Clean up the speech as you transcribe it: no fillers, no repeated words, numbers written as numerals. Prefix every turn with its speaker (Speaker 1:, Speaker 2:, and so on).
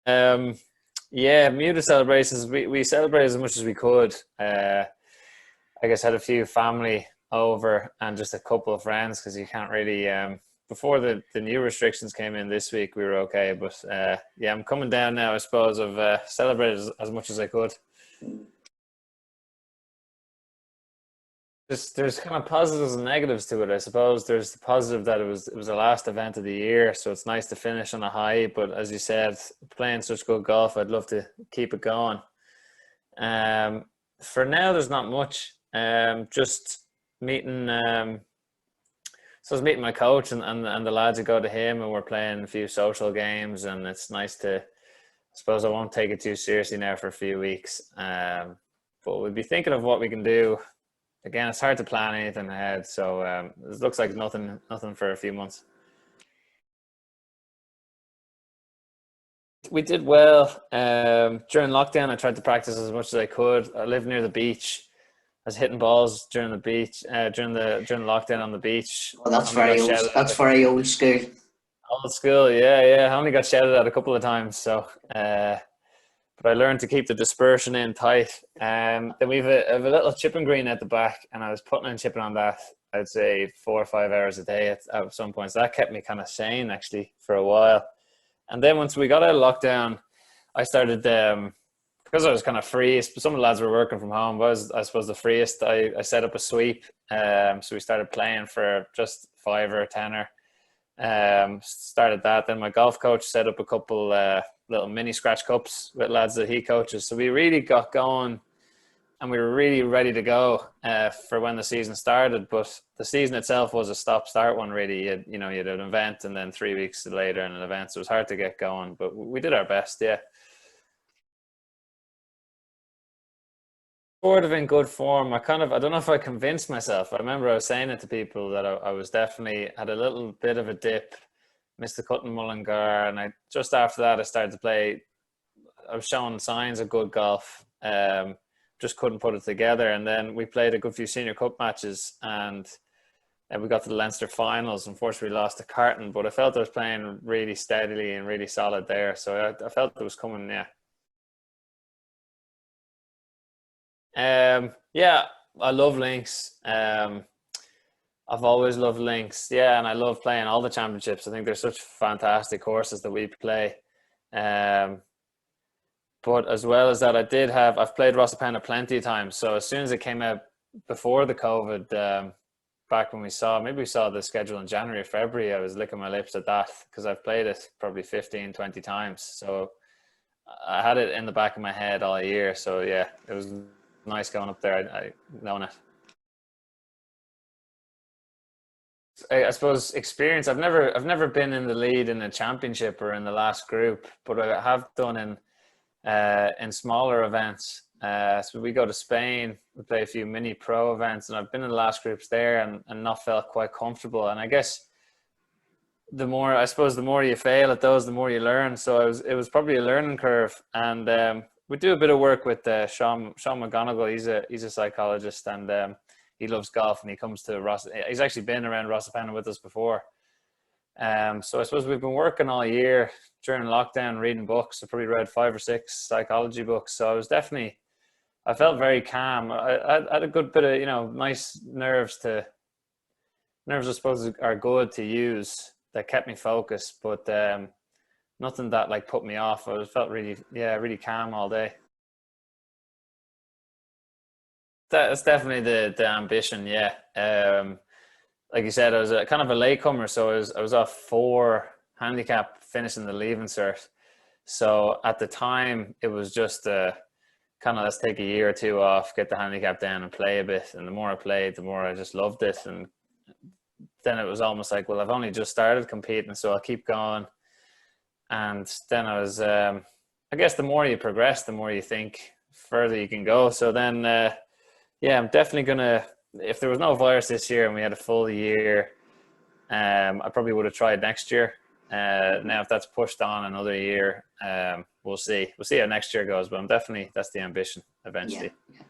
Speaker 1: Um, yeah, muted celebrations. We celebrated as much as we could. I guess had a few family over and just a couple of friends because you can't really. Before the new restrictions came in this week, we were okay. But yeah, I'm coming down now. I suppose I've celebrated as much as I could. There's kind of positives and negatives to it, I suppose. There's the positive that it was the last event of the year, so it's nice to finish on a high. But as you said, playing such good golf, I'd love to keep it going. Um, for now, there's not much. Just meeting. So I was meeting my coach and the lads who go to him, and we're playing a few social games, and it's nice to. I suppose I won't take it too seriously now for a few weeks. But we'll be thinking of what we can do. Again, it's hard to plan anything ahead, so it looks like nothing for a few months. We did well. During lockdown, I tried to practice as much as I could. I live near the beach. I was hitting balls during the beach, during lockdown on the beach.
Speaker 2: Oh, that's
Speaker 1: Only got
Speaker 2: very old.
Speaker 1: shouted
Speaker 2: That's
Speaker 1: at.
Speaker 2: very old school.
Speaker 1: Old school, yeah, yeah. I only got shouted at a couple of times, so but I learned to keep the dispersion in tight. Then have a little chipping green at the back, and I was putting and chipping on that. I'd say 4 or 5 hours a day at some points. That kept me kind of sane actually for a while. And then once we got out of lockdown, I started because I was kind of free. Some of the lads were working from home. But I suppose the freest. I set up a sweep. So we started playing for just five or tenner. Started that. Then my golf coach set up a couple little mini scratch cups with lads that he coaches. So we really got going and we were really ready to go for when the season started. But the season itself was a stop-start one, really. You had an event and then 3 weeks later an event. So it was hard to get going, but we did our best, yeah. Sort of in good form. I don't know if I convinced myself. I remember I was saying it to people that I was definitely had a little bit of a dip, missed the cut in Mullingar, and I just after that I started to play. I was showing signs of good golf, just couldn't put it together. And then we played a good few senior cup matches, and we got to the Leinster finals. Unfortunately, we lost to Carton, but I felt I was playing really steadily and really solid there. So I felt it was coming. Yeah. Yeah, I love links. I've always loved links. Yeah, and I love playing all the championships. I think they're such fantastic courses that we play. Um, but as well as that, I've played Rosapenna plenty of times. So as soon as it came out before the COVID, back when maybe we saw the schedule in January or February, I was licking my lips at that because I've played it probably 15, 20 times. So I had it in the back of my head all year. So yeah, it was nice going up there. I known it. I suppose experience. I've never been in the lead in a championship or in the last group, but I have done in smaller events. So we go to Spain, we play a few mini pro events, and I've been in the last groups there and not felt quite comfortable. And I guess the more you fail at those, the more you learn. So it was probably a learning curve. And we do a bit of work with Sean McGonigal. He's a psychologist, and he loves golf, and he comes to Ross. He's actually been around Rosapenna with us before. So I suppose we've been working all year during lockdown, reading books. I probably read 5 or 6 psychology books. So I felt very calm. I had a good bit of, nice nerves. Nerves, I suppose, are good to use. That kept me focused, but nothing that like put me off. I felt really, yeah, really calm all day. That's definitely the ambition. Yeah. Like you said, I was a kind of a latecomer, so I was off 4 handicap finishing the leaving cert. So at the time, it was just kind of let's take a year or two off, get the handicap down, and play a bit. And the more I played, the more I just loved it. And then it was almost like, well, I've only just started competing, so I'll keep going. And then I guess the more you progress, the more you think further you can go. So then, yeah, I'm definitely gonna. If there was no virus this year and we had a full year, I probably would have tried next year. Now, if that's pushed on another year, we'll see. We'll see how next year goes. But I'm definitely that's the ambition
Speaker 2: Yeah,
Speaker 1: eventually.
Speaker 2: yeah.